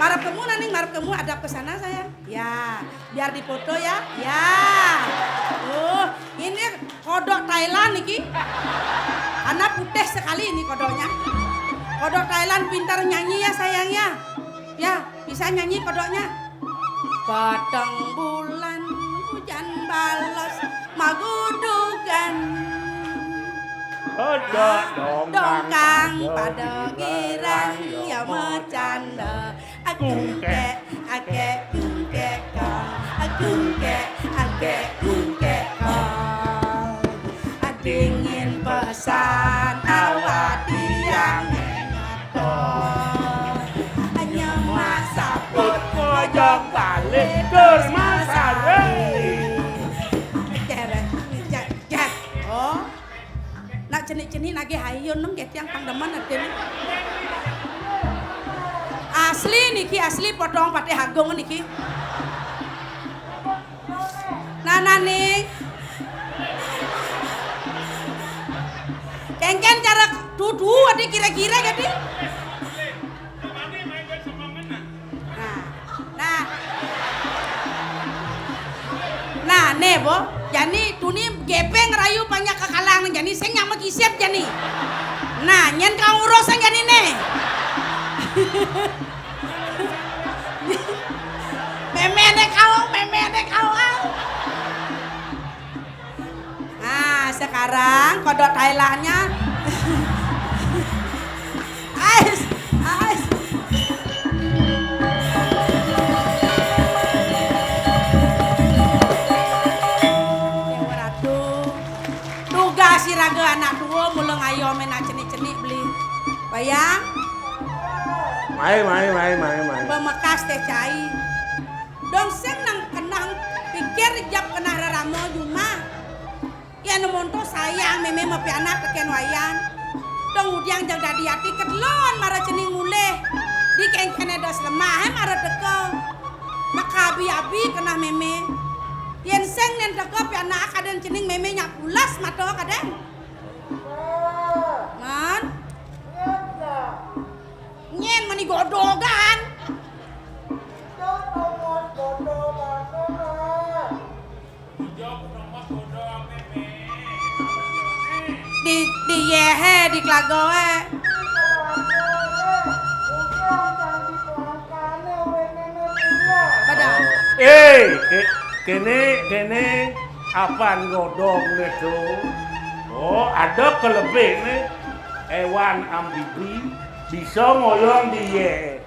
marap kamu ada ke sana sayang. Ya, biar dipoto ya. Ya. Ini kodok Thailand niki. Anak putih sekali ini kodoknya. Kodok Thailand pintar nyanyi ya sayang ya. Ya, bisa nyanyi kodoknya. Padang bulan hujan balas magudugan. Dongkang pada girang ya bercanda. Agungke kong. Dingin pesan awak tiang mengatur. Hanya masa put pojok balik terus masalah. Oh, nak cenik-cenik lagi hayun nung get yang pangdeman ada ni. Asli potong pate hagung niki. Nana nih. Kengken cara dudu ada kira-kira gadi. Nah, nebo. Jani tuni gepeng rayu banyak kekalangan jani saya nyama kisep jani. Nah, nyen kau urusan jani nih. Memene kau. Nah, sekarang kodok Thailandnya. Ais. Siraga anak tua mulai ngayo mena cenik-cenik beli bayang mai bemekas teh cai dong senang kenang pikir jap kena raramo cuma ya nemonto sayang meme mapi anak keken wayan dong udiang jang dadi hati kedlon mara cening muleh di kengkene dos lemah mara teko makabi-abi kena meme yen seng nen teko pi anak kaden cening meme nya pulas mato kaden man nyen mani godogan di yehe di klagoe padahal Kene apaan godong itu? Oh, ada kelebihan hewan amfibi bisa ngoyong di ye.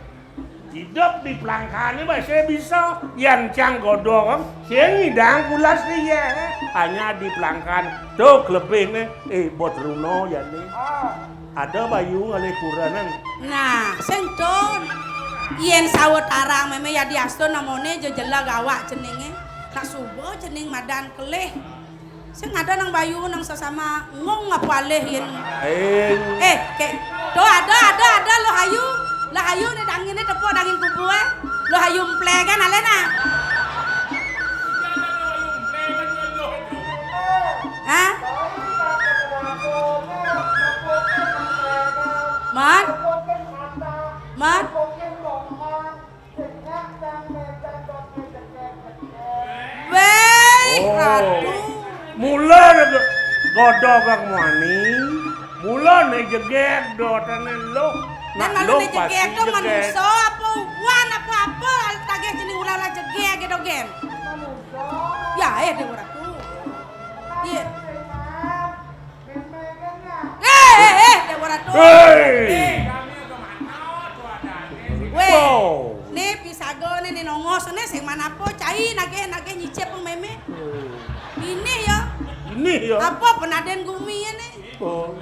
Hidup di pelangkane masih bisa yang cang godong, saya ngidang pulas di ye. Hanya di pelangkan. Tuh kelebihannya bot runo ya nih. Ada bayu ngale kuranan. Nah, senton. Yen sawet arang meme ya diasto namone jejela gawak cenenge. Tak subuh cening madan keleh. Sing ada nang bayu nang sesama ngong apa aleh yen. Do ada lo hayu. Lah hayu ne dangine tepo dangin kubu Lo hayu mplegan alena. Hah? Man. Mula godok kang mani, mula ne jeget dotane lo. Nak lo jeget to manusia apa wan apa tage jenis ulah jeget gitu gen. Ya de ora tu. Iya. De ora tu. Nih pisago nih nongos nih sing mana po cai nage nyicip meme. Ini ya. Apa penaden gumi ini? Oh.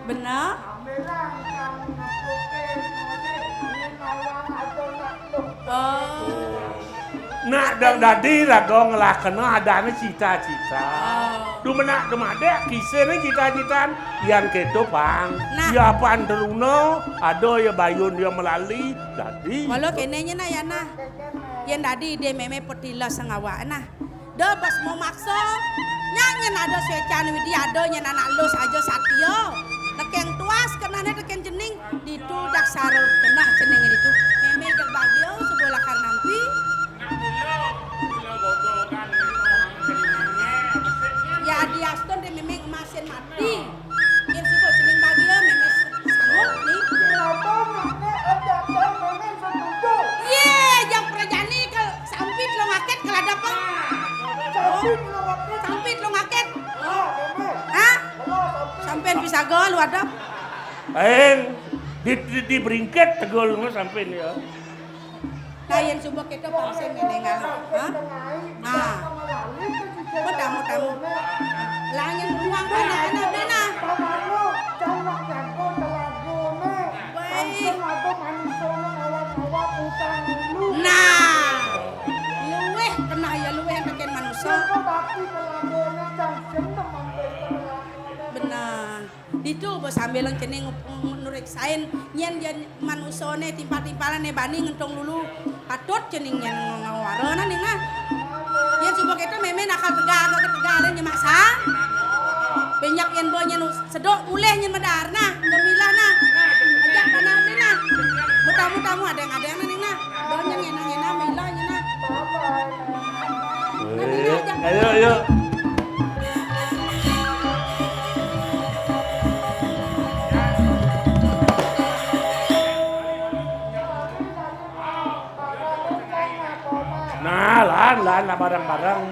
Benar? Nak dadi rago ngelakena adane cita-cita. Dumenak demade kisene cita-citaan yang keto pang. Ya pan deruno ado ya bayun dia melali dadi. Kalau kenenya na ya nah. Yen dadi de meme petila sengawa nah. De pas mau makso nyanyen ada secan widi ado nyen anak lu saja satyo. Neke di beringket tegol nggak sampai nih ya. Kayan subak itu pangsen mendengar. Hah? Nah. Tamu. Langin ruang anak-anak deh nah. Baik. Nah. Luweh kena ya luweh bikin manusia. Benar. Itu bos sambil cening nuriksain nyen manusone timpal-timpalan bani ngentong lulu patut cening nyen ngawarana ning ah. Yen subak itu meme nakal tegalan nya maksa. Banyak yen bo nyen sedok muleh nyen medarna, gemilah nah. Ajak kana teh nah. Mutamu ada yang ning nah. Don yang enak-enak milah nya nah. Ayo. Nah, lan barang-barang.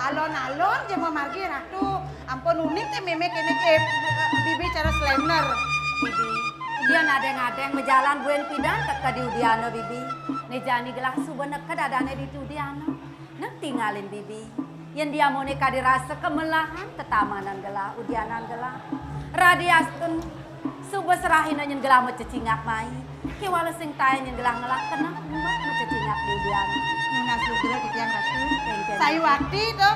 Alon-alon je mau margi ratu. Ampun unik teh meme kene bibi cara slemner. Bibi, dia nadeng-nadeng mejalan buen pidan teka di udiano bibi. Nejani gelah suba neka dadane di udiano. Nek tinggalin bibi. Yang dia mau neka dirasa kemelahan tetamanan gelah udianan gelah. Radiastun suba serahin nyen gelah mau cecingak mai. Kewala sing tae nyen gelah ngelak kena mbak mau cecingak di udiano. Nunas lugra kitian ratu. Sayu waktu tuh.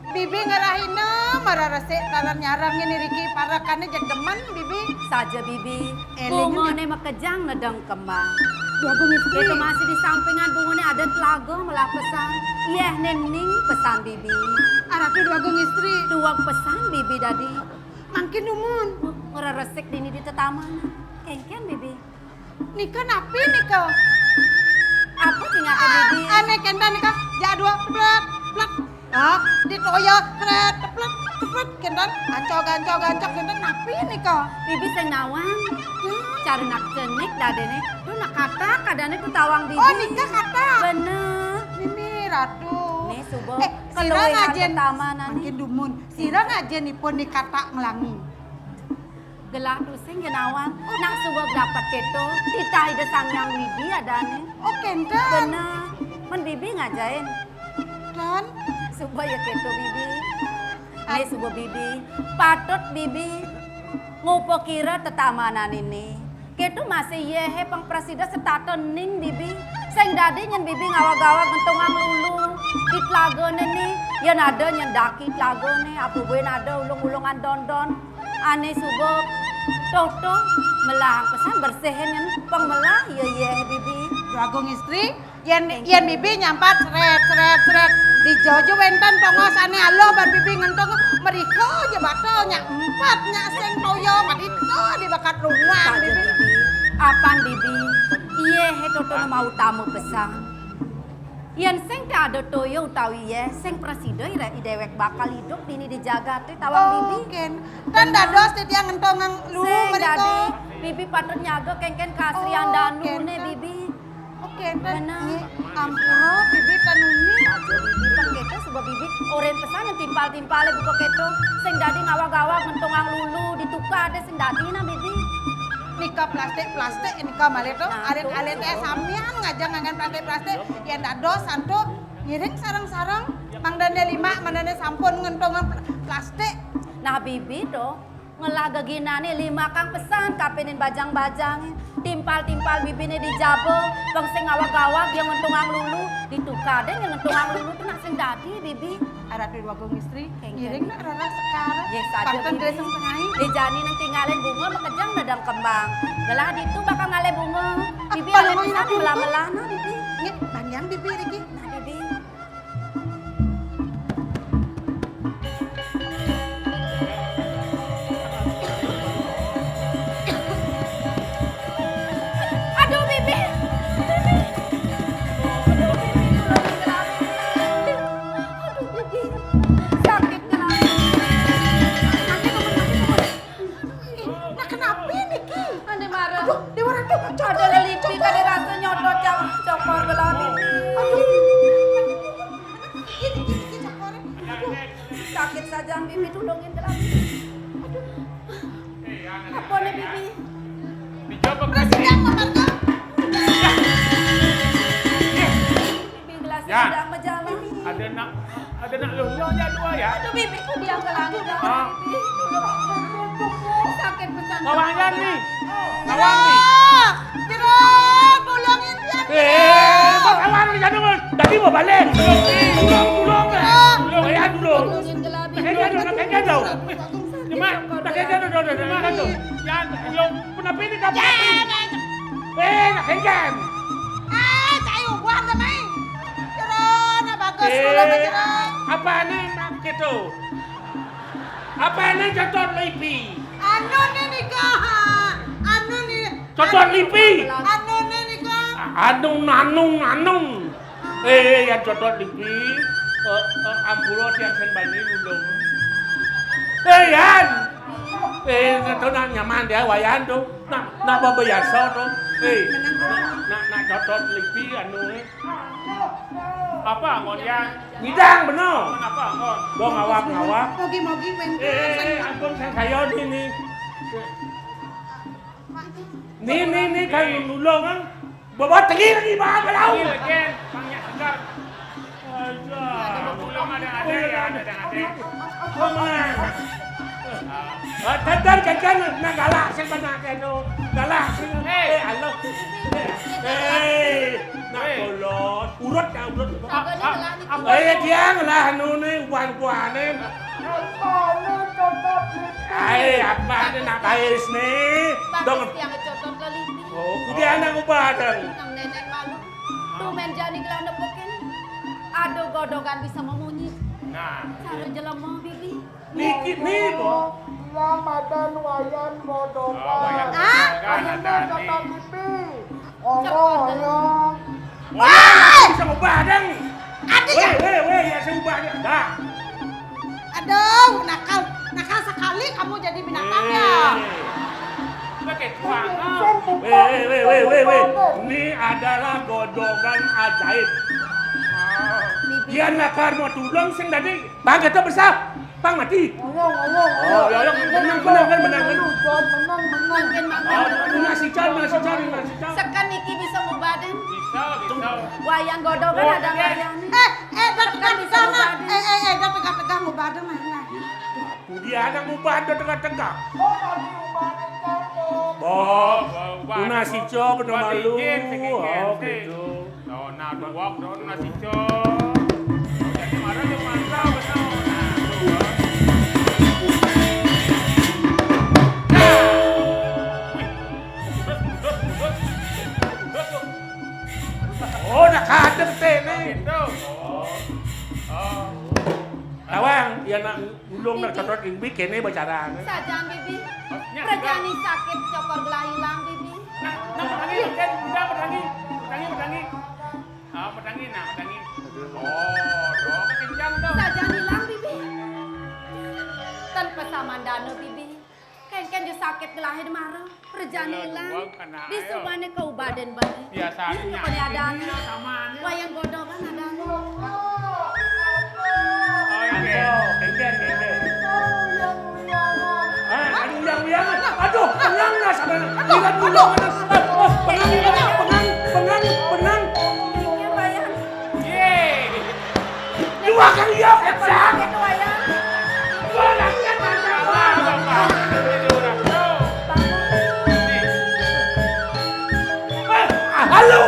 Bibi ngerahina marah resik talan nyarangnya nih Riki parakannya jademan bibi. Saja bibi, Elingnya bungone makejang ngedeng kembang. Jagung istri. Itu masih di sampingan bungone ada telaga melah pesan. Yeh nening pesan bibi. Arapi jagung istri. Dua pesan bibi dadi. Makin umun. Ora resik dini di tetaman. Kengken bibi. Nikah napi nikah. Apa tinggal bibi? Aneh kenda nikah. Jadua plat. Ah, ditoyo plat kendan gancok kendan napi nikah. Bibi sing nawang. Cari nak cenik dadene. Lu nak kata kadane ku tawang bibi. Oh nikah kata. Bener. Mimi ratu. Nih subo. Sira ngajen tamanan makin dumun. Sira ngajen nipun nikata ngelangi. Gelah tusing genawang. Nak subo dapat keto. Titah ide sangyang widi adane. Oh kendan. Bener. Men bibi ngajain. Dan Subo ya keto bibi. Nih subo bibi. Patut bibi. Ngupo kira tetamanan ini. Keto masih yehe pang presida setato ning bibi. Sing dadi nyen bibi ngawa-gawa gentongang lulu. Di tlagone nih. Yan ada nyen daki tlagone. Apu buen ada ulung-ulungan don-don. Ane subo. Toto melang pesan bersihin nyen pang melah ya yehe bibi. jagung istri yen bibi nyampat seret di jojo wenten tongos ane alo ban bibi ngentong meriko aja batal nya empat nya seng toyo madito di bakat rumah Saja bibi. bibi. Apan bibi. Iye he toto mau tamu pesan. Yen sing tak ada toyo utawi ye sing presida ira idewek bakal hidup dini dijaga teh tawang bibi. Ken dan dados di tiang ngentongang lu Sing meriko. dadi bibi patut nyaga kengken kasrian Oh, danu Ken. ne bibi. Oke dan Bener. ampuro bibi tanumi. Saja bibi pengketo sebab bibi oren pesan yang timpal-timpale buka keto sing dadi ngawa-gawa gentongang lulu ditukar deh sing dadi na bibi. Nikah plastik nikah malah tuh Nah, alit tuh. samian ngajang ngangan plastik yang dados santo ngiring sarang-sarang mangdane 5 mangdane sampun ngentongan plastik. Nah bibi do ngelah geginane 5 kang pesan kapenin bajang-bajang timpal-timpal bibine dijabo bang sing ngawag-awag yang ngentungang lulu ditukar deh yang ngentungang lulu tuh nak sing dadi bibi. Ada dua gong istri Kengken. ngiring nak rara sekarang. Yes saja Panten bibi. dreseng tengahi. Dijani nang tinggalin bunga makejang dadang kembang. Gelah ditu bakal ngale bunga. Bibi Apa ale yang pisan mau melah-melah nah bibi. Ngit banyak bibi Riki. Nah bibi. Aduh bibi. Bibi. Aduh bibi. Ya. sedang berjalan. Ada nak luluhnya dua ya. Aduh bibi kok diam ke langit dah. Ah. Sakit pesan. Kawangan nih. Kawan nih. Kira tolongin dia. Kawan nih jangan. Tadi mau balik. Tulung kan. Ya dulu. Nakaikan daw. Cuma nakaikan daw. Yan, yung punapi ni ka. Nakaikan. Tayo buwan na may. Kira na bagus ko na kira. Apa nih nak gitu? Apa nih contoh lipi? Ano ni nikah? Ano ni? Contoh lipi? Ano ni nikah? Anung. Yang contoh lipi. Ampulo tiang sen bani nulung. Yan. Itu nak nyaman dia wayan tu. Nak babayasa tu. Nak contoh lipi anu ni. Apa ngon yang? Ngidang benar. Kenapa ngon? Dong ngawak. Mogi-mogi wento. Ampun saya ni. Ni kan nulung kan. Bawa tinggi lagi bah kalau. Tinggi lagi. Banyak segar. Nulung ada ya. Komang. Tadar kan nak galak sing banyak tu. Galak sing. Allah. Nak kolot. Urut. Diang lah anu ni wan ni. Apa ni nak bais ni? Dong. Yang contoh kali. Oh, kudia anak ubah dah. Nang nenek malu. Tuh men jani gelana pokin. Aduh godogan bisa memunyi. Nah, Cara jelema bibi. dikit ni bo. Ramadan wayan bodoh. Kan ada ni. Wah, bisa ubah dah. Weh, ya saya ubah dia. Dah. Aduh, nakal sekali kamu jadi binatangnya. Pakai tuang. Weh. Ini adalah godongan ajaib. Dia nakar mau tulung sing tadi. Bang kata besar. Bang mati. Oh, ya menang. Makin makin. Nasi car. Sekan niki bisa mubaden. Bisa. Wayang godongan ada wayang. Dah tegak mau badan mana? Dia anak ubah dah tengah-tengah. Nasi car benar malu. Oh, gitu. Nasi car. Jadi marah dia marah benar. Oh, nak kadang ni. Awang, yang nak ulung nak contoh ingbi kene bicara. Sajang bibi. Rejani sakit cokor gelah hilang bibi. Pedangi. Oh, doa kencang tu. Sajang hilang bibi. Tanpa samandano bibi. Kan dia sakit gelah marah. Rejani hilang. Di subane kau badan bani. Biasanya. Ini ada Sama. wayang godongan ada. Kengken. Aduh, penanglah sama. Lihat dulu. Penang. Ini wayang. Dua kali ya, kencang. Itu wayang. Halo.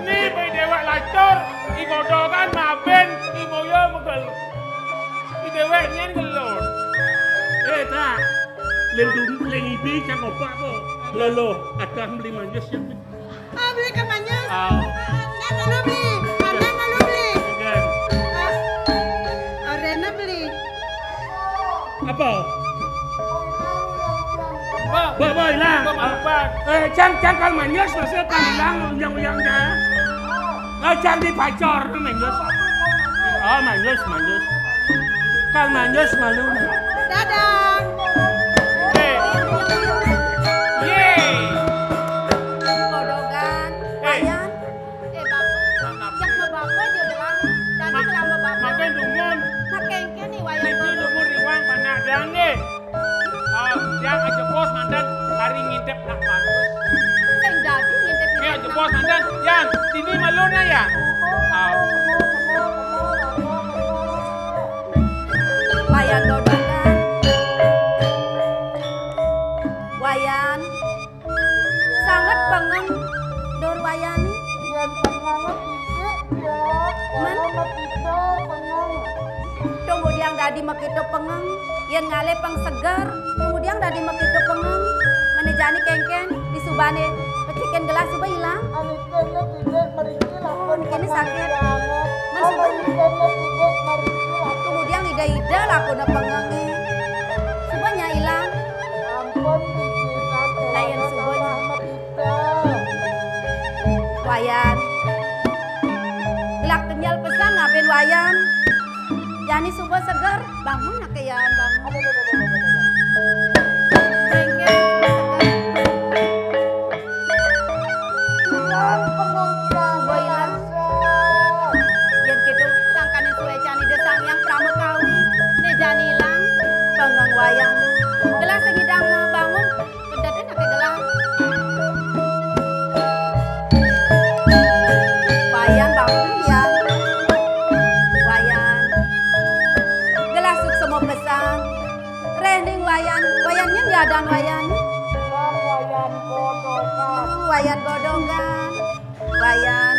Ni bai dewek lacur, i godongan maben, i moyo megel. I dewek nyen gelur. Tak. Leng ibi cak opak po. Lolo, akan beli manjus yang Beli ke mana? Kan. Rena beli. Apa? Ba hilang. Cang kal manjus masih kan hilang yang cang di pacor manjus. Oh, manjus. Kal manjus malu. Dadah. Godongan wayang. Bapak. Yang mau bapak dia bilang dan hari ngintip nak manus. Sing dadi ngintip Ayo jebos mandan, Yan, ini malu na ya. Wayan dodongan. Wayan. Sangat pengeng dor wayani. Yen penganget isik ya, Man. kalau mekito pengang. Kemudian dadi makito pengeng. Yen ngale pang segar. Kemudian dadi makito pengeng. Menejani kengken di subane. Peciken gelas suba hilang. Anikene tidak meriki lakon Ini sakit. penganget. Man, Apa suba- ikene tidak meriki lakon. Kemudian ida-ida lakuna pengengi. Subanya hilang. Ampun dikira Layan kalau subuhnya. sama mekito. Wayan. Gelak kenyal pesan ngapain wayan. Yani subuh segar. Bangun nak yan bangun. Kengken Yang pengang Boy lang. Yan gitu sangkanin suwe cani desang yang pramukawi. Ne jani hilang. Pengang wayan. Gelas segidang mau bangun. Kedatin nak gelas. Wayan bangun ya. Wayan. Gelas suk semua pesan. Rening wayan. Wayannya ya dan wayan. Wayan kodokan. Wayan godongan. Wayan.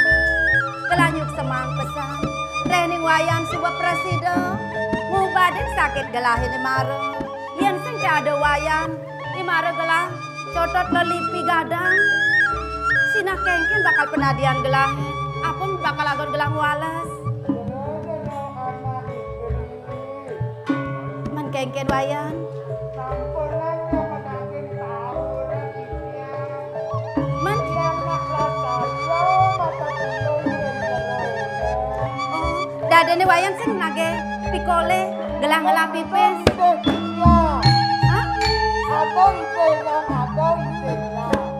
Gelanyuk semang pesan. Rening wayan sebuah presiden. Ngubadin sakit gelahin imare. Yen sing ada wayan. Imare gelah. Cotot lelipi gadang. Sina kengken bakal penadian gelahin. Apun bakal agon gelang wales. Man kengken wayan. Man. Oh, dadene wayan sing nage pikole gelang-gelang pipis. Hah?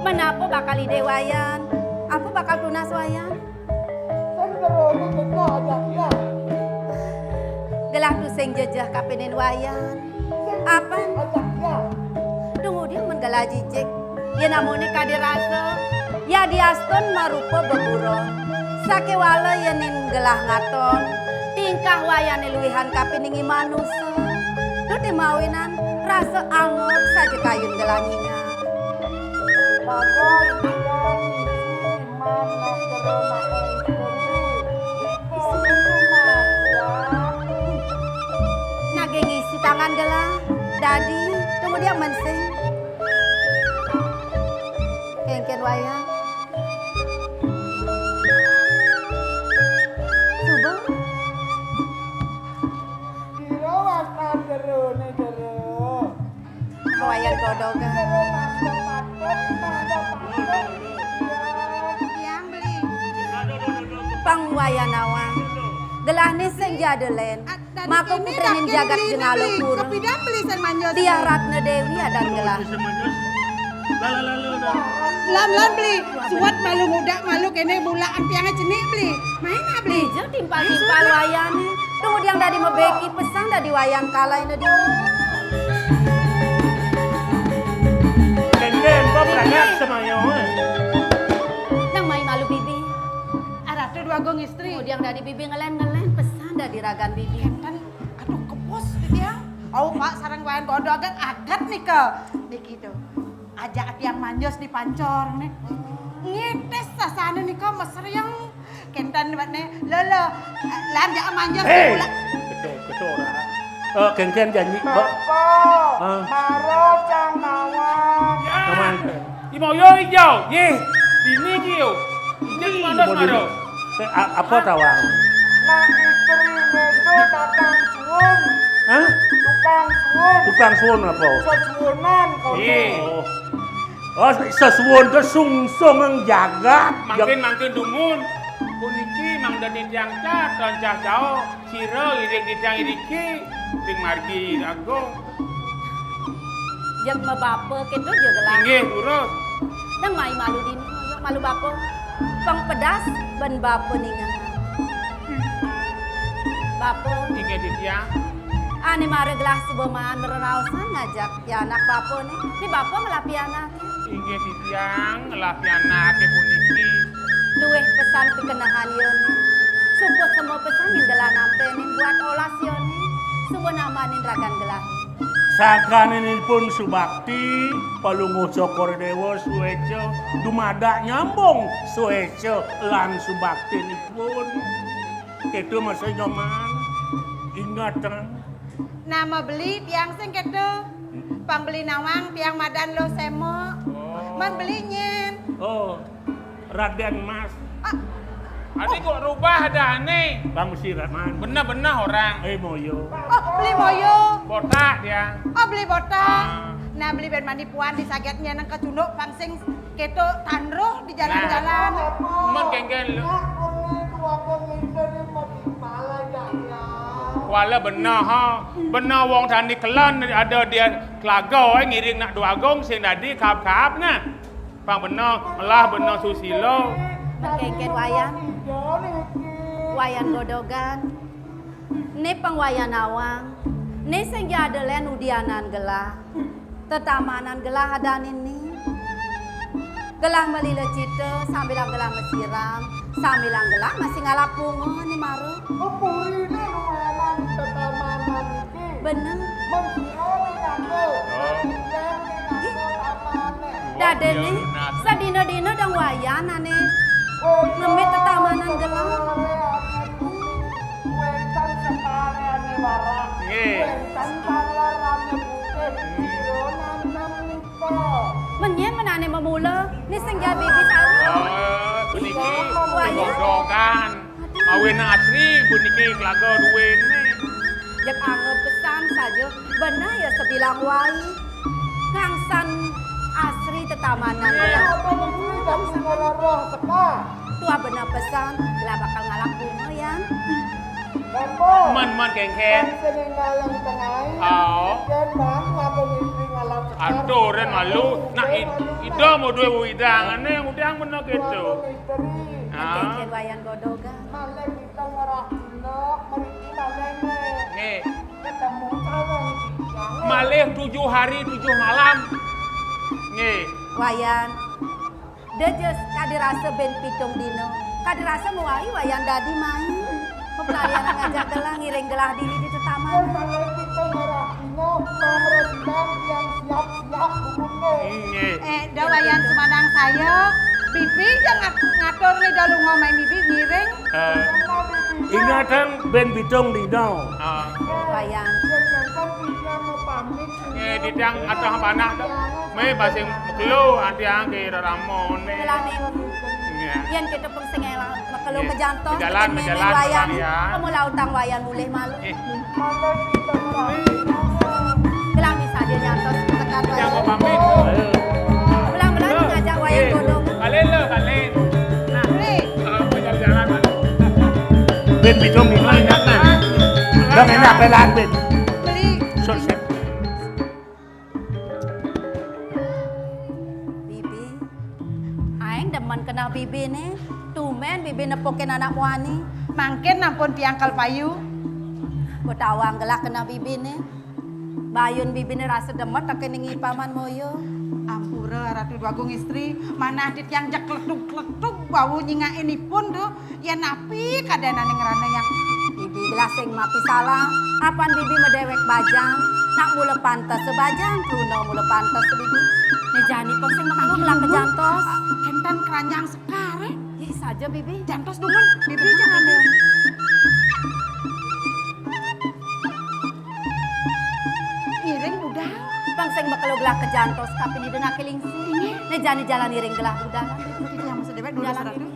Menapa bakal ide wayan? Apa bakal tunas wayan? Gelang tu sing jejah kapenen wayan. Apa? Tunggu dia menggala jijik. Ya namanya kade rasa. Ya diaston marupa beburon. Sake wala ya nin gelah ngaton. Tingkah wayane luwihan kapeningi manusia. Tu dimawinan rasa angot saja kayun gelanginya. Nage ngisi tangan gelah. Dadi, tunggu dia mensing. Kengken wayang. Subuh. Wayang godogan. Yang beli. Pangwayanawa. Gelah ni sing jadelen. Maka putenin jagat jenalo pur. Kepidan beli sen manjos. Dia Ratna Dewi dan gelah. Lan beli. Suat malu muda malu kene bulaan piangnya jenik beli. Main ah beli. Dijel timpal-timpal wayane. Kemudian dari mebeki pesan dari wayang kalai na di. Kengken kok berangkat semayo. Nang mai malu bibi. Ada tuh dua gong istri. Kemudian dari bibi ngelen-ngelen pesan dari ragan bibi. Kan aduh kepos dia. Oh pak sarang wayan godogan agat nih ke. Niki tuh. Ajak tiang manjos di pancor nih. Ngites sasana nih ke mesra yang kentan buat nih. Lolo. Lan jangan manjos Hei, pula. betul ora. Kengken janji, Mbak. Bapak, maro cang nawang. Teman. Imoyo hijau, ye, dini kiyo. Ini mandas maro. Apa tawang? Nah istri itu datang suun. Hah? Tukang suun. Tukang suwon apa? Sesuunan kau. Ye, Oh, sesuwon ke sungsung ang jagat. makin dumun. Kuniki mang dani tiang cat, rancah jauh. Siro iring di tiang iriki. Ping margi agong. Jeng mebapa ketu je gelah. Inggih urus. Nang mai malu dini. Malu bapa. Pang pedas ben bapa ningan. Bapa. Inggih di tiang. Ane mare gelah sebeman berrausan ngajak ya anak bapo nih. Ini bapo melapi anak. Inggih titiang ngelapi anak puniki. Luweh pesan kekenahan yoni. Sumput semua pesan yang gelah nampe nih buat olas yoni. Semua nama nih ragan gelah. Sakaninipun Subakti palungo Cokor Dewa Sueco dumadak nyambung Sueco lan Subakti nipun. Itu masa nyoman ingatan. Nama beli tiang sing ketu. Pangbeli nawang tiang madan lo semo. Man beli nyen. Oh, Raden Mas. Adik kok rubah ada aneh. Bang Sirat man. Benar-benar orang. Moyo. Oh, beli moyo. Botak dia. Oh, beli botak. Nah, beli ben mandi puan disagetnya nang kecunduk pangsing ketu tanruh di jalan-jalan. Men kengken lu. Nak kuni tua penginteri mati malah ya. Wala benar ha. Benar wong tani kelan ada dia kelago ngiring nak dua gong sing dadi kap-kap nah. Bang benar, malah benar susilo. Mengkengken wayan. Wayan godogan. Ini pengwayan awang. Ini sing jadelen udianan gelah. Tetamanan gelah adan ini. Gelah melile cite sambil gelah mesiram. Sambil gelah masih ngalap bunga nih maru. Kepuri ini lumayan tetamanan ini. Bener. Menghirau aku. Menghirau tamane. Daden nih. Sadina-dina dang wayan ane. Ngemit tetamanan gelah. Wentan sekali ane barang. Nggih. Wentan talarane putih. Ironan nam nipo. Menyen menane memula. Ini sing jabi bisaru. Puniki godogan. Awin asri puniki kelago duwen nih. Jak anggap pesan saja. Benar ya sebilang wai. Kangsan asri tetamanan gelah. Apa begini tak segala roh teka. Tua benar pesan. Gelah bakal ngalap bunga ya. Lepo. Men kengken. Kan sering ngalang tengah. Oh. Kan bang ngabung istri ngalang sekar. Aduh, Ren malu. Nak ida mau dua widang, ane udang bener gitu. Kengken wayan godogan. Malek kita ngerah dino, meriki malek Nih, ketemu calon yang malih 7 hari 7 malam. Nih, Wayan. Dejes kadirasa ben pitung dino. Kadirasa muai wayan dadi main. Pepelarian ngajak gelah ngiring gelah diri di tetaman. malek kita ngerah dino, pemerintahan yang siap-siap hukumnya. nih. Dawayan semanang saya. Bibi jangan ngatur nih dalu ngomai bibi miring. Ingatan ben bitung dino. Wayan. Jangan bisa mau pamit. Nih, didang atau panah dah. Me basing mekelu atiang ke ramon nih. Gelah nih. Iya. Yan kita peng sengela makelo Iya. ke jantung. Berjalan, Kita berjalan, wayan. ya. Kamu lautang wayan boleh malu. Malek kita ngerah dino. Gelah bisa dia nyantos tekan Yang mau wayan. pamit. Ayo. Belang-belang ngajak wayan godong. Kalian lo, kalian. Nah, jalan-jalan. Ben bitung dino ingatan. Dang enak pelan ben. Beli Sukses. Bibi. Aing demen kenal bibi nih. Tumen bibi nepokin anak muani. mangkin ampun tiangkal payu. Betawang gelah kenal bibi nih. Bayun bibi nih rasa demet tak keningi paman moyo. Ampura Ratu Dwagung istri, mana adit yang jak kletuk-kletuk bau nyinga ini pun tuh ya napi kadana ning rana yang Bibi gelah sing mapi salah. Apan bibi medewek bajang. Nak mula pantas sebajang. Truno mula pantas bibi. Nejani peng sing maklu belang ke jantos. kentan keranjang sekarang. Ih saja bibi. Jantos dungun, bibi jangan deh. Ngiring udah. Peng sing maklu belang ke jantos. Tapi ni dengar kelingsi. Nejani jalan iring gelah udah. Itu yang maksud dewek dulu Jalan Ratu. ini.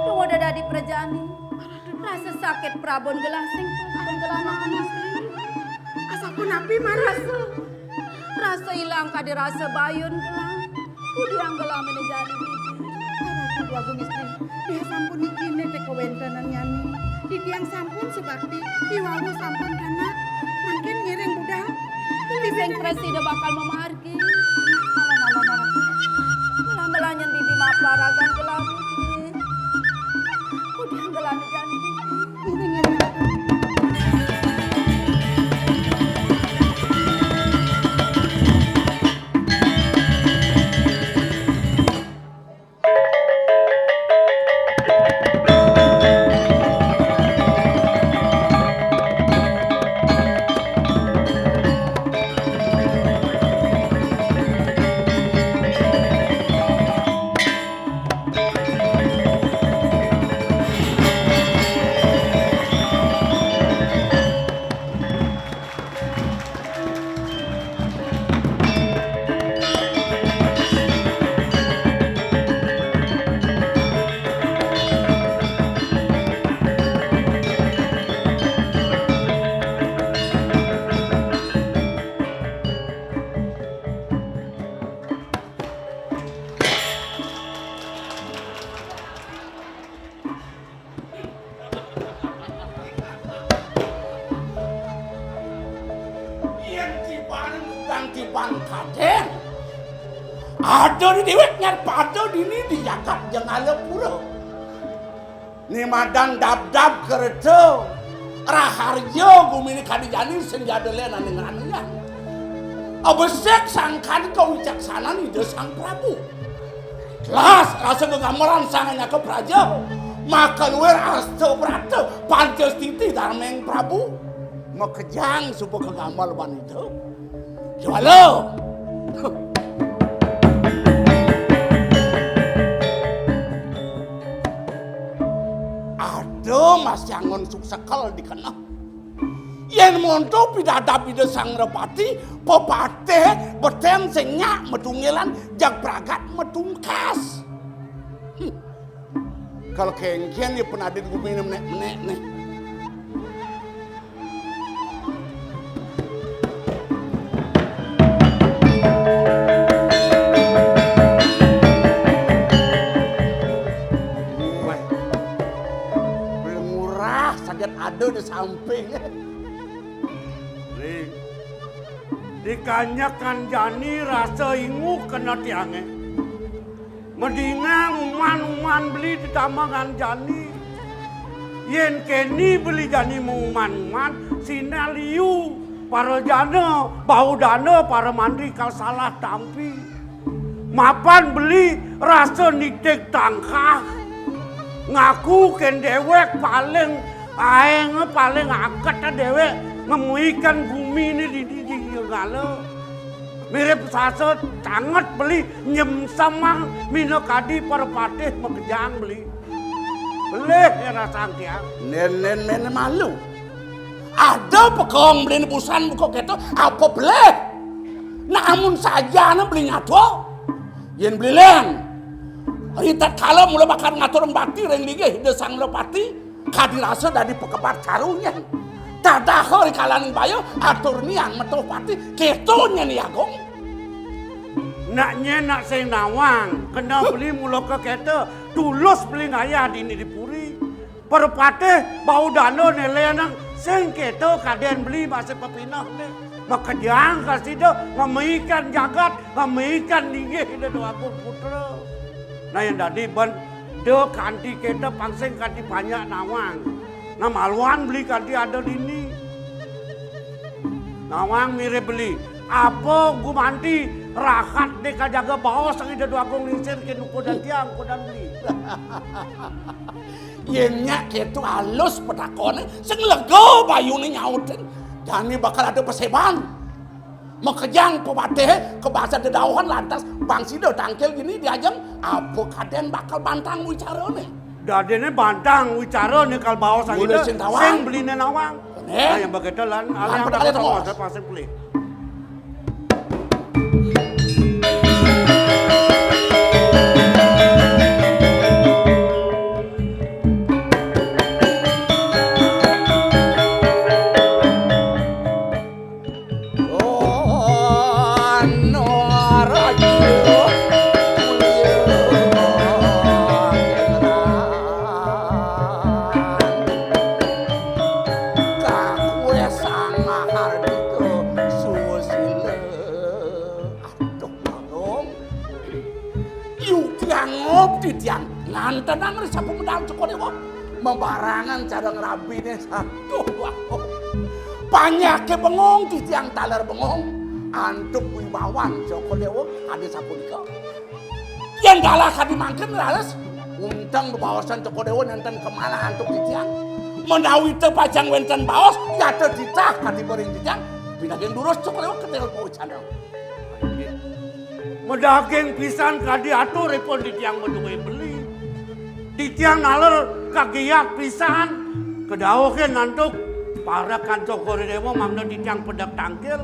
Tunggu udah di perjani. Rasa sakit Prabon gelah sing Prabon gelah anak istri. Asaku napi mana? Rasa hilang kade rasa bayun gelah. Udiang gelah menejani bibi. Ratu Dwagung istri, dia sampun ikine teh kewentanan yani. Di tiang sampun sebakti, di wawu sampun kana. Mungkin ngiring budal. Sing presiden bakal memargi. Yang tiban kaden. Ada di dewek nyar pada dini di jagat jeung alepura. Ni madan dab-dab kereta. Raharjo gumini kadijani senjadelean aneh-aneh. Abesek sangkan kau wicaksana ni de sang Prabu. Kelas rasa gegamelan sanganya ke praja. Maka luar asto brata pantes titi darmeng Prabu. Makejang supaya kegamal wanita. Jawalo. Ada mas yangon suksekal dikenal. Yen monto pidada sang repati pepatih beten senyak medungelan jag pragat medungkas. Kalau kengkian ya penadit gue minum nek nih. Belum murah, sakit ada di samping. Dikanyakan jani rasa ingu kena tiangnya. Medinga uman beli di tambangan jani. Yen keni beli jani uman sinaliu para jana bau dana para mandri kal salah tampi. Mapan beli rasa nitik tangkah. Ngaku ken dewek paling aeng paling akat dewek ngemuikan bumi ini di ngalo. Mirip sasa sangat beli nyem samang mino kadi perpatih mekejang beli. Beleh ya rasang tiang. Nen malu. Ada pekong beli busan buko keto apa beleh. Namun saja na beli ngato. Yen beli len. Ritat kala mula bakar ngatur mbati reng ligeh desang lepati. Kadirasa dari pekebat carunya. Tadahor kalaning bayo atur niang metuh pati ketonya nih agong. Naknya nak sing nawang kena beli mula ke keta tulus beli ngayah dini dipuri. Perpatih bau dano neleanang sing keto kaden beli masih pepinah ne. Maka jang kasih do ngemikan jagat ngemikan ninggih ide doa putra. Nah yang tadi ban do kanti keta pangsing kanti banyak nawang. Nah maluan beli kanti ada dini. Nawang mirip beli. Apa gumanti rakat deka jaga bawas sang ida dua gong lingsir ke nuko dan tiang kodan beli. Yennya ketu halus pedakone sing lega bayune nyautin. Jani bakal ada perseban. Mekejang pepatih ke bahasa dedauhan lantas bang sido tangkel gini diajeng apa kaden bakal bantang wicarane. Dadene bantang wicarane kal bawas sang ida sing beline nawang. Nah yang begitu lan yang dapat bawas pasang beli. Ngantenan sapu medang Cokodewo membarangan cara ngerabine satu banyak bengong di tiang taler bengong antuk wibawan Cokodewo ada sapu nika yang galah kadi mangken rales untang bawasan Cokodewo nenten kemana antuk di tiang menawi teu pajang wenten baos jatuh ditah kadi bering di tiang pindahin lurus Cokodewo ketel bocana medaging pisan kadi atur repon di tiang menduwe beli di tiang naler kagiyak pisan kedaoke nantuk para kan Cokodewo mangda di tiang pedak tangkil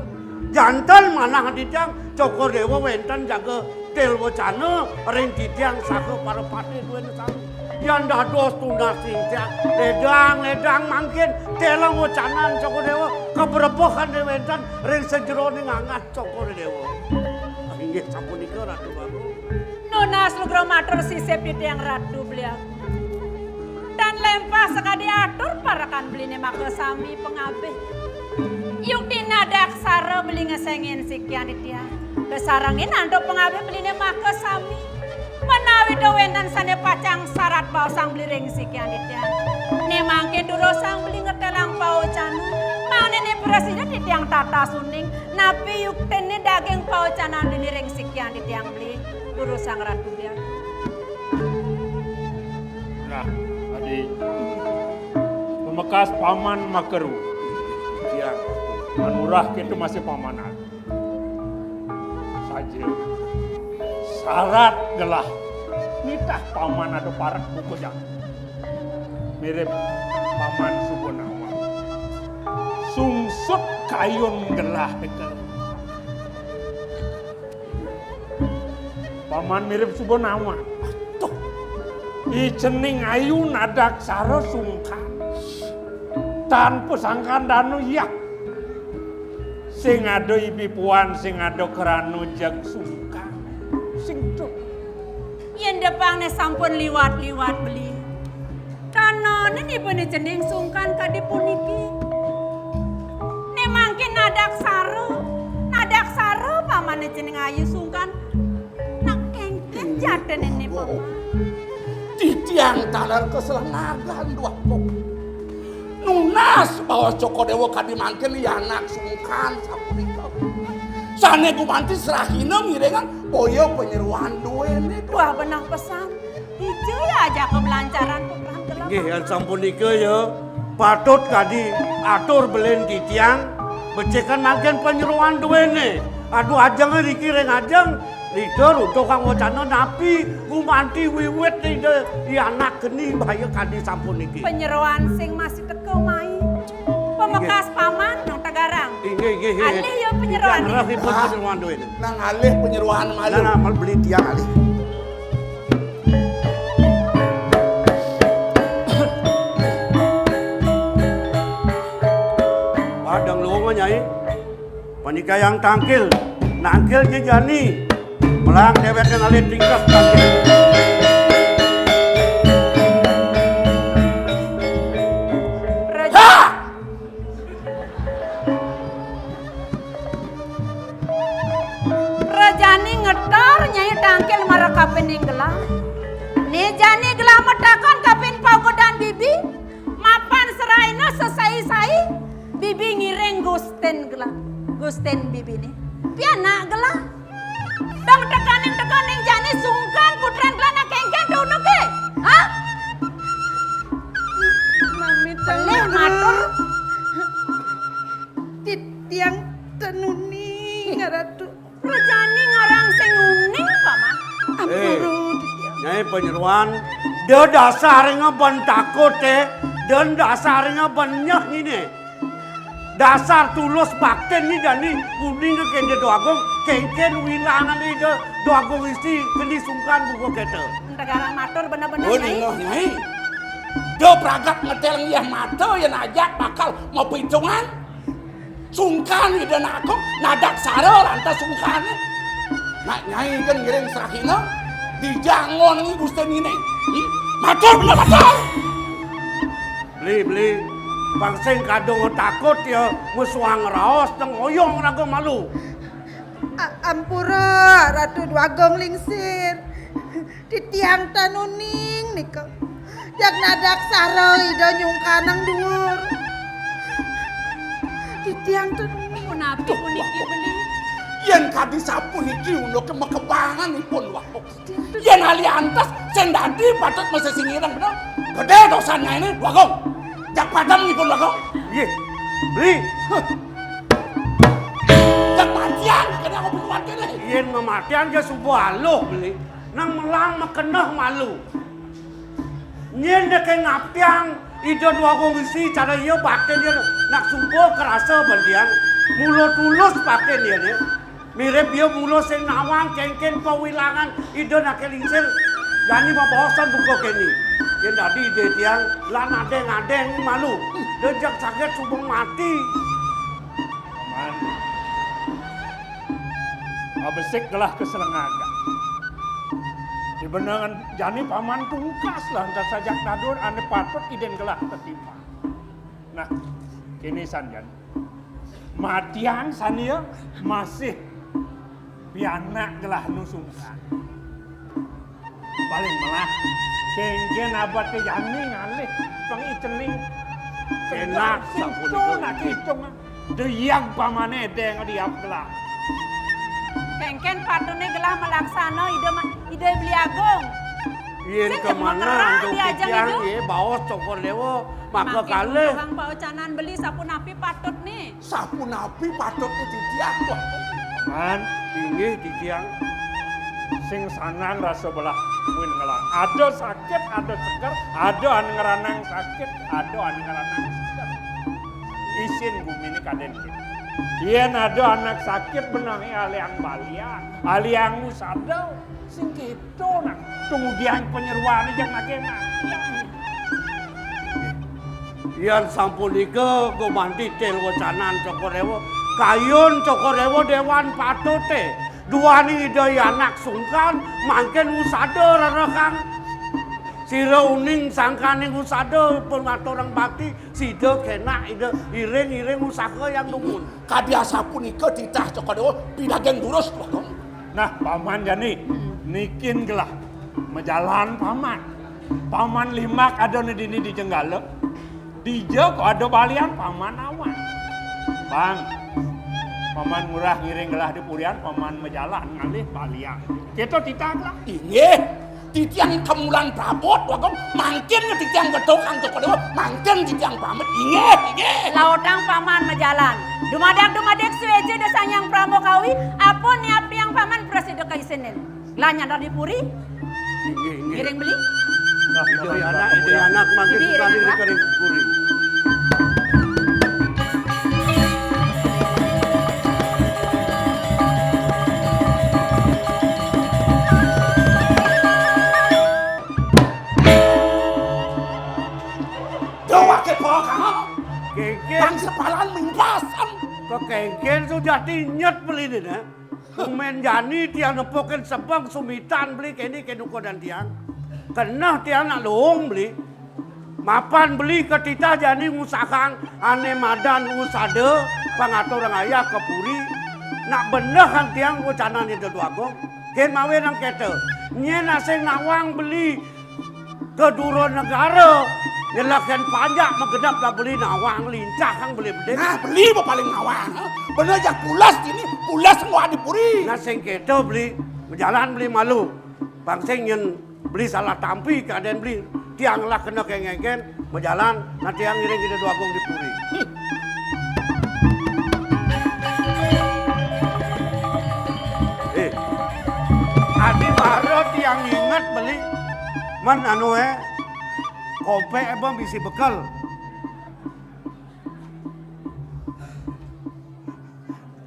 jantan manah di tiang Cokodewo wenten jaga tel wacana ring di tiang saka para pati duwe sang yang dados tunas sing tiang ledang mangkin telang wacanan Cokodewo keberebohan de wenten ring sejeroning angat Cokodewo inggih sapunika Ratu Baru Nunas lugro matur sisip di tiang ratu beliau. Dan lempah sekali atur parakan beline makna sami pengabeh. Yuk dinadak saro sengin sekian dia. Kesarangin ando pengabe beline maka sami. Menawi dowendan sane pacang syarat bau sang bliring sekian dia. Ne mangke duro sang beli ngetelang bau canu. Mang nene presiden di tiang tata suning. Napi yuk tene daging bau canan diniring sekian di tiang beli. Duro sang ratu dia. Nah, tadi Pemekas paman Makeru. Ya, Manurah itu masih pamanan. Saja syarat gelah nitah paman ada parak buku jang. Mirip paman Subonawa. Sungsut kayun gelah itu. Paman mirip Subonawa. Tuh, icening ayu nadak saro sungkan. Tanpa sangkan danu yak. Sing ada ibi puan, sing ada keranu jag sungkan. Sing tuh. Yen depangnya sampun liwat-liwat beli. Karena ini pun cening sungkan kadi puniki. Ini mungkin nadak saru paman cening ayu sungkan. Nak kengken jaten ini paman. Titiang talar keselengagan dua pok. Nunas bahwa Joko Dewa kadi mangken ya anak sungkan sapunika. Sane gumanti serahina mirengan boyo penyeruan duene. Wah benang pesan. Hijau ya aja kebelancaran peperan gelap. Nggih, yen sampun nika ya patut kadi atur belen titiang becekan mangken penyeruan duwene. Aduh ajeng iki ring ajeng lider untuk kang wacana napi gumanti wiwit lider anak geni bahaya kadi sampun iki. Penyeruan sing masih teko mai. Pemekas paman nang Tagarang. Nggih. Alih ya penyeruan. Ribut penyeruan duwene. Nang alih penyeruan malu. Nah, mal beli tiang alih. Padang luwung nyai. Panika yang tangkil, nangkil jejani. Melang deweken alih tingkas tangkil. Rajani ngetor nyai tangkil marah kapening gelah. Ne jani gelah metakon kapin pagodan bibi. Mapan seraina sesai-sai. Bibi ngiring gusten gelah. Gusten bibi ni. Piana gelah. Dong tekaning jani sungkan putran gelana kengken dono ke. Hah? Nami Pelih matur. titiang tenuni ngaratu. Rajani ngarang sing uning paman. Ampuru titiang. Nyai penyeruan, dia dasarnya ban takut dan dasarnya ban nyah ini. Dasar tulus bakten ni dan ni kuning ke kende doagong kengken wilangan ni je doagong isi keni sungkan buku kete. Tagarang matur bener-bener Oh nyai. ningoh nyai. Do pragat ngetel ya mata yang ajak bakal mau pitungan. Sungkan ida aku nadak saro lantas sungkan. Nak nyai kan ngiring serahina dijangon ni gusten ini. Matur bener matur. Beli bangseng kadung takut ya musuang raos teng oyong raga malu. Ampura Ratu Dwagong lingsir. Titiang tanuning nika. Jak nadak saro ida nyungkanang dhuwur. Titiang tanuning Punapi puniki beli. Yen kadi sampun iki uno kemekebangan ipun wahok. Yen ali antas sendadi patut mesti singirang bener. Gede dosanya ini Wagong. Jak padam ipun Wagong. Nggih. Beli Jak matian kena aku pinuan kene. yen mematian ke sebuah aluh beli nang melang makenah malu. Nyen deke ngapiang ida dua kongsi cara iya bakten dia nak sumpo kerasa bandian mulo tulus bakten dia ni. Mirip dia mulo sing nawang kengken pawilangan ida nak kelingsir jani mabawasan buka keni. Yen tadi ide tiang lan adeng malu. Dejak sakit subung mati. Aman. Abesik gelah keselengaga. Dibenangan jani paman tungkas lah antar sajak nadur ane patut iden gelah tertimpa. Nah, kini sanjan. Matiang sania masih pianak gelah nu sungkan. Paling malah kengken abad teh jani ngalih pengicening Enak itu nak hitung. Deyang pamane deng diap gelah. Kengken patune gelah melaksana ide beli agung. Yen Sing kemana jemeng untuk diajang pikiran itu. ye baos cokor dewo maka Makin kalih. orang bau canan beli sapu napi patut nih. Sapu napi patut ditiang wah. Man, Tinggi di tiang. sing sanang rasa belah win ngelang. Ada sakit, ada seger, ada anu ngeranang sakit, ada anu ngeranang seger. Isin bumi ini kaden kita. Yen ada anak sakit benangi aliang baliang, aliang musadau, sing gitu nak. Kemudian penyeruan yang nagena. Yan sampun ike go mandi tel wacanan cokor dewo. Kayun cokor dewo dewan patote. Duani ide anak sungkan mangken usada rerekang. Sira uning sangkaning usada pengatur orang bakti sida kena ide iring-iring usaha yang numun. Kabiasa punika titah cokodewo pinagen durus wah. Nah, paman jani, nikin gelah mejalan paman. Paman limak ada di Jenggala. Di kok ada balian paman awan. Bang, paman murah ngiring gelah di purian, paman mejalan ngalih balian. Kita titah gelah. Inggih, titiang kemulan prabot wagong mangkin titiang gedokang cokodewo mangkin titiang pamit inggih. Lautang paman mejalan. Dumadak sueje desanyang pramokawi. Apa niat yang paman presiden kaisenen. Lanya dari puri. Inggih. Giring beli. Nah, Ide anak makin Bibi, sekali Rek, kering kuri. Doa ke pokang. Kengken Bang sepalan mimpasan. kekengken sudah tinyet beli ini nah. Kumen jani tiang nepoken sebang sumitan beli kini keduko dan tiang. Kena tiang nak luung beli. Mapan beli ketita jani ngusakang ane madan usade pangatur orang ayah ke puri. Nak bener kan tiang ucanan itu duago. Ken mawe nang kete. Nyen asing nawang beli keduro negara. Nyelakan panjang megedap lah beli nawang lincah kang beli bedek. Nah beli apa paling ngawang. Bener jak pulas ini pulas semua dipuri. Nah sing keto beli berjalan beli malu. Bang sing yen beli salah tampi keadaan beli tiang lah kena kengengken berjalan nanti yang ngiring kita dua gong dipuri. Adi baru tiang ingat beli man anu kope ebang bisi bekal.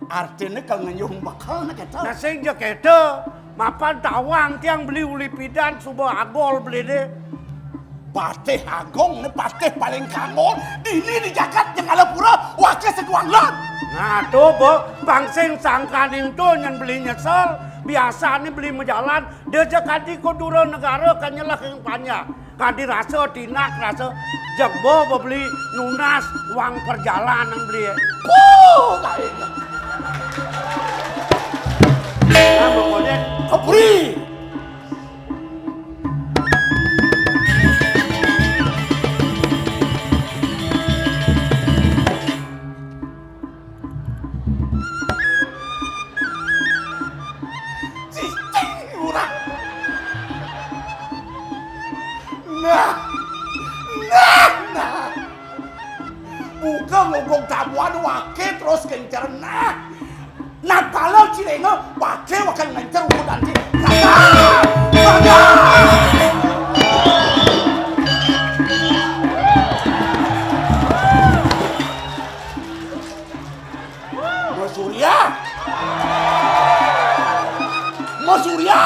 Artinya kalau nganyung bakal nak kata. Nah sing je keto mapan tawang tiang beli uli pidan subuh agol beli deh. Patih agong ni patih paling kangon. Ini di jagat yang ala pura wakil sekuang lot. Nah tuh bo, bangsing sangkaning tuh yang beli nyesel. Biasa nih beli menjalan, dia kadi koduro negara kan nyelah yang panjang. Kadi rasa tinak rasa jebo beli nunas uang perjalanan beli. Kayaknya. Nah pokoknya Kepuri. Nah. Bukan ngomong tabuan wakil terus kencer nah. Nah kalau cilengo wakil ngencer ukuran di. Mau Surya.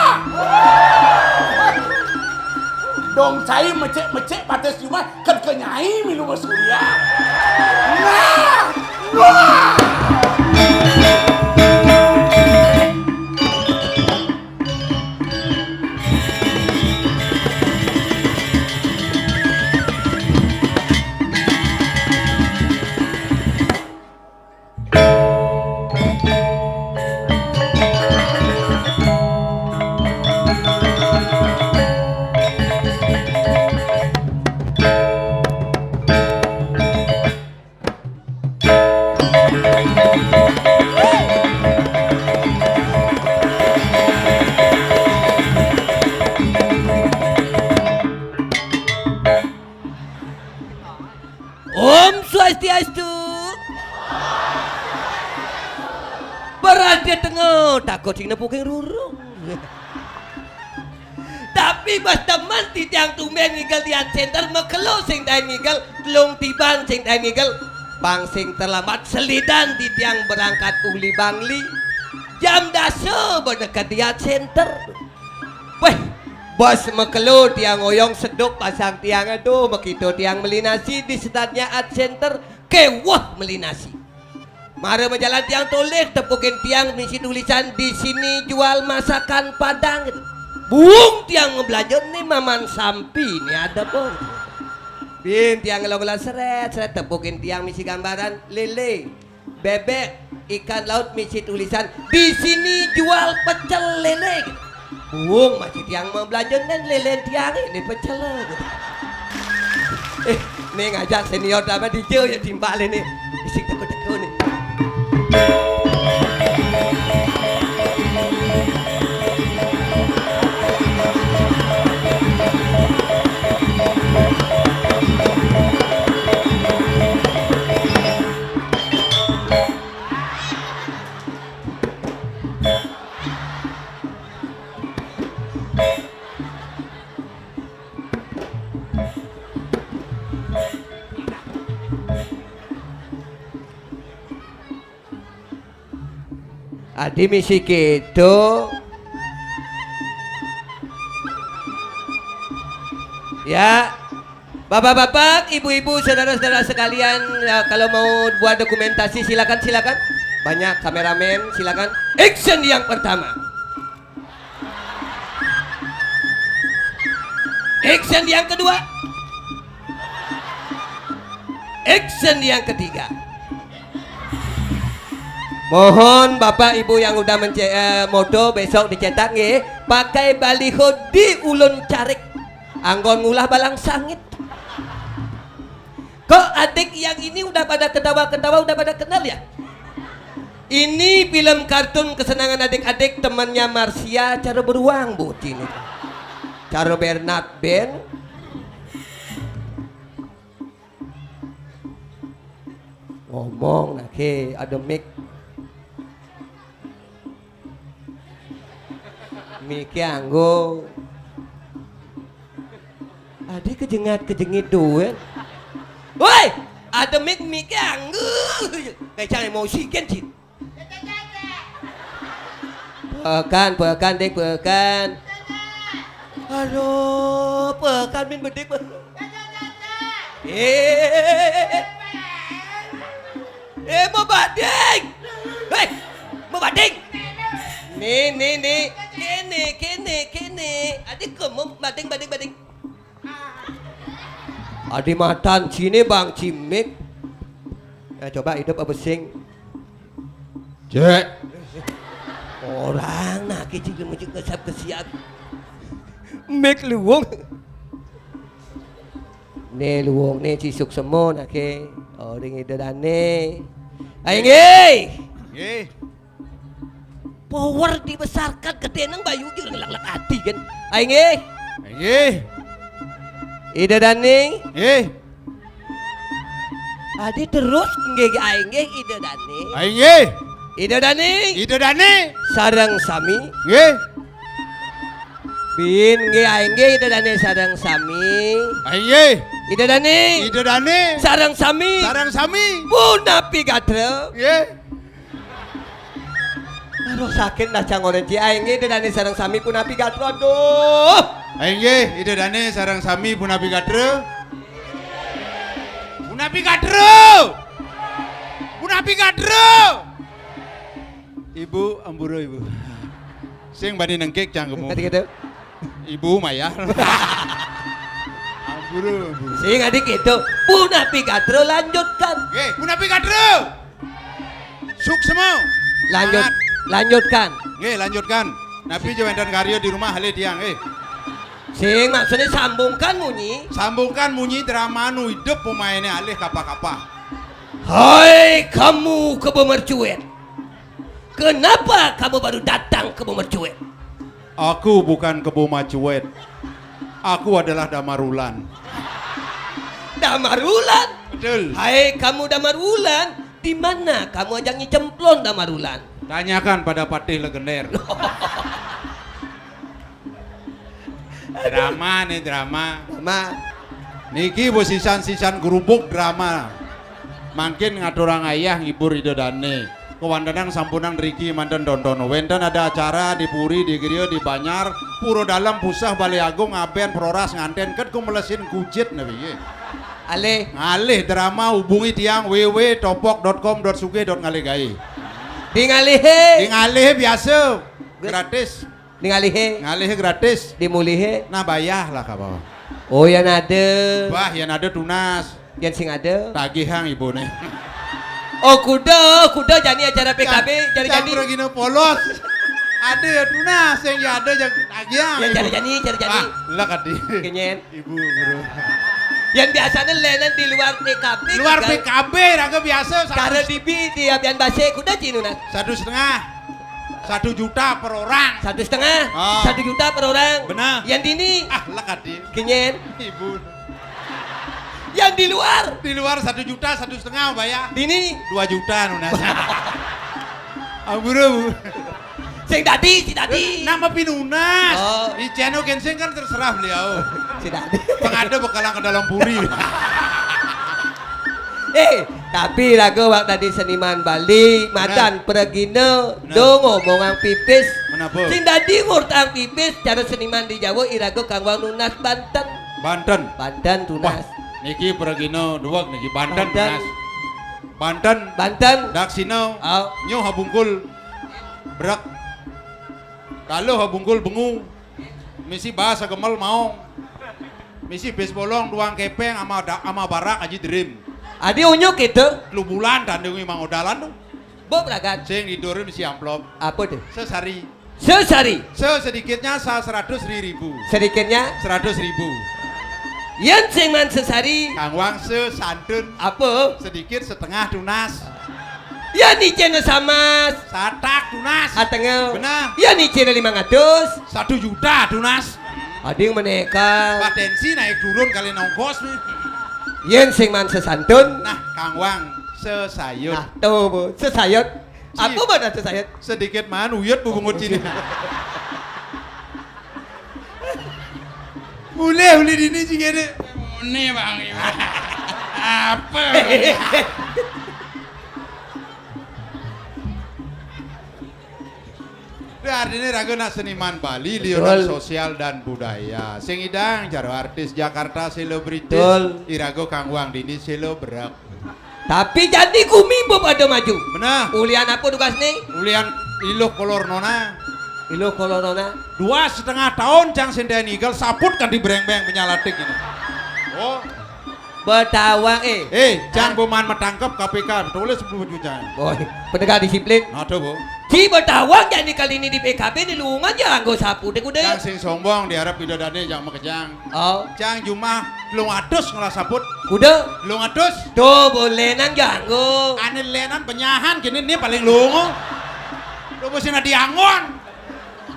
Dong saya mecek batas cuma kan kenyai minum Surya. Nah. dia tengok takut sing nepuking rurung. Tapi pas teman ti tiang tumben ngigal di center mekelo sing dae ngigal telung tiban sing dae ngigal bang sing terlambat selidan di tiang berangkat uli bangli jam daso berdekat di center. Weh, bos mekelo tiang oyong seduk pasang tiang aduh begitu tiang melinasi di setatnya center kewah melinasi. Mare menjalan tiang tulis tepukin tiang misi tulisan di sini jual masakan Padang. Buung tiang ngebelajar nih maman sampi nih ada bong. Bin tiang ngelola seret tepukin tiang misi gambaran lele, bebek, ikan laut misi tulisan di sini jual pecel lele. Buung masih tiang mau belajar dan lele tiang ini pecel. Nih ngajak senior sama DJ ya timbalin nih. Isik teko-teko nih. Adi misi gitu. Ya, bapak-bapak, ibu-ibu, saudara-saudara sekalian, ya, kalau mau buat dokumentasi silakan. Banyak kameramen, silakan. Action yang pertama. Action yang kedua. Action yang ketiga. Mohon bapak ibu yang udah modo besok dicetak nggih, pakai baliho di ulun carik. Anggon ngulah balang sangit. Kok adik yang ini udah pada ketawa-ketawa udah pada kenal ya? Ini film kartun kesenangan adik-adik temannya Marsia cara beruang buci ini. Cara Bernard Ben. Ngomong nah ke ada mic. Miki anggo. Adik kejengit duit. Woi, ada miki anggo. Kayak cara emosi kan cint. Pekan dek pekan. Aduh, pekan min bedek. Mau bading. Hei, mau bading. Nih. Kene. Adik kamu bading. Adik matan sini bang cimik. Ya coba hidup apa sing? Cek. Orang nak kecil ngesap kesiap. Mek luwung. Nih luwung nih cisuk semua nak ke. Orang itu dane. Ayo power dibesarkan ke nang bayu jeung lak hati kan. Aing ida dani adi terus nggih aing ida dani sareng sami nggih bin nggih aing ida dani sareng sami ida dani sareng sami puna pigatreuk nggih. Aduh sakit dah cangoren ci aing ge dane sareng sami punapi gatro aduh. Aing ge ide dane sareng sami punapi gatro. Ibu amburo ibu. Sing bani nengkek cangkemmu. Gitu. Ibu Maya. Amburo. Sing adik itu punapi gatro lanjutkan. Ge, punapi gatro. Suksemo. Lanjutkan. Nggih, lanjutkan. Nabi Jawendan karyo di rumah hale tiang, Sing maksudnya sambungkan munyi drama nu hidup pemainnya alih kapa-kapa. Hai kamu ke Bemercuet. Kenapa kamu baru datang ke Bemercuet? Aku bukan Kebo Macuet. Aku adalah Damarulan. Damarulan? Betul. Hai kamu Damarulan. di mana kamu ajak nyemplon dah Marulan? Tanyakan pada patih legender. Drama nih drama. Niki bos sisan gerubuk drama. Makin ngaturang ayah ngibur idodane. Kewandanang sampunang Riki mantan dontono. Wenten ada acara di Puri, di Girio, di Banyar, Puro Dalam, Pusah, Balai Agung, Ngaben, Proras, Nganten, ket ku melesin kujit nabi. Ngalih drama hubungi tiang www.topok.com.suge.ngalegai. Di ngalih biasa gratis. Di Ngalih gratis. Di mulihe. Nah bayah lah kabar. Oh yang ada. Wah yang ada tunas. Yang sing ada. Tagihang ibu nih. Oh kuda jadi acara PKB jadi. Gino polos. Ada ya tunas yang ada yang tagihang. Yang cari. Ah, lah kadi. Kenyen. Ibu guru. Yang biasanya lenan di luar PKB. Luar PKB raga biasa. Karena dibi di abian base kuda cinunas. 1,5. 1 juta per orang. 1,5. Oh. 1 juta per orang. Benar. Yang dini. Ah lah kadi. Kenyen. Ibu. Yang di luar. Di luar 1 juta 1,5 bayar. Dini 2 juta nunas. Aburu. Si tadi. Nama pinunas. Oh. Di channel Genseng kan terserah beliau. Si tadi. Pengada bekalan ke dalam puri. Tapi lagu waktu tadi seniman Bali, madan pergino, do ngomongan pipis. Menapa? Sing tadi ngurtang pipis, cara seniman di Jawa irago Kangwang Nunas Banten. Banten Tunas. Wah, niki pergino duak niki Banten Banten. tunas. Banten Daksino nyo habungkul berak kalau habungkul bengu misi bahasa gemel mau misi besbolong duang kepeng ama barak aji dream Adi unyuk itu. Lu bulan dan dengi mang odalan tuh. Bo berangkat. Sing didorin misi amplop. Apa tuh? Sesari. Sedikitnya 100.000. Sedikitnya 100.000. Yang sing man sesari. Kangwang sesantun. Apa? Sedikit setengah tunas. Ya ni channel sama. Satak tunas. Atengel. Benar. Ya ni channel 500. 1 juta tunas. Ading menekan. Potensi naik turun kali nongkos nih. Yen sing man sesantun. Nah, Kangwang sesayut. Nah, tuh bu, sesayut. Apa mana sesayut? Sedikit man uyut bubungut cini. Uli dini sih gede. Uli bang. Apa? Artinya ragu nak seniman Bali, Lionel sosial dan budaya. Sing idang jaro artis Jakarta selebritis, irago Kangwang dini selo berak. Tapi jadi kumi bob ada maju. Benar. Ulian apa tugas nih? Ulian iluh kolor nona. 2,5 tahun jang sendiri nigel saput kan di bereng-bereng penyalatik ini. Oh. Betawang Jang boman metangkep KPK tulis 10 juta. Boy, penegak disiplin. Aduh, Bu. Ci betawang jadi kali ini di PKB di lungan jangan go sapu deh kuda. Jang sing sombong diharap bidadane jang makejang. Oh. Jang Jumah lung adus ngolah saput. Kuda. Lung adus. Tuh boleh nang janggo. Ane lenan penyahan kini nih paling lungo. Lu mesti diangon.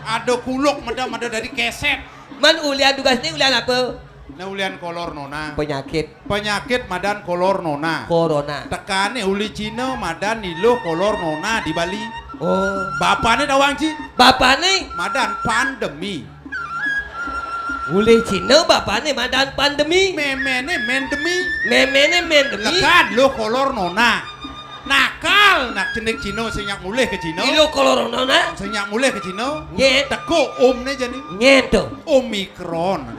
Ada kuluk meda dari keset. Man ulian tugas ini ulian apa? Nah ulian kolor nona. Penyakit Madan kolor nona. Corona. Tekane uli Cina Madan niluh kolor nona di Bali. Oh. Bapaknya dawang Ci. Bapaknya Madan pandemi. Uli Cina bapaknya madan pandemi. Memene mendemi. Tekan lo kolor nona. Nakal nak cenik Cina senyak mulih ke Cina. Ilo kolor nona. Senyak mulih ke Cina. Nyet. Teko omne jadi. Nyeto. Omikron.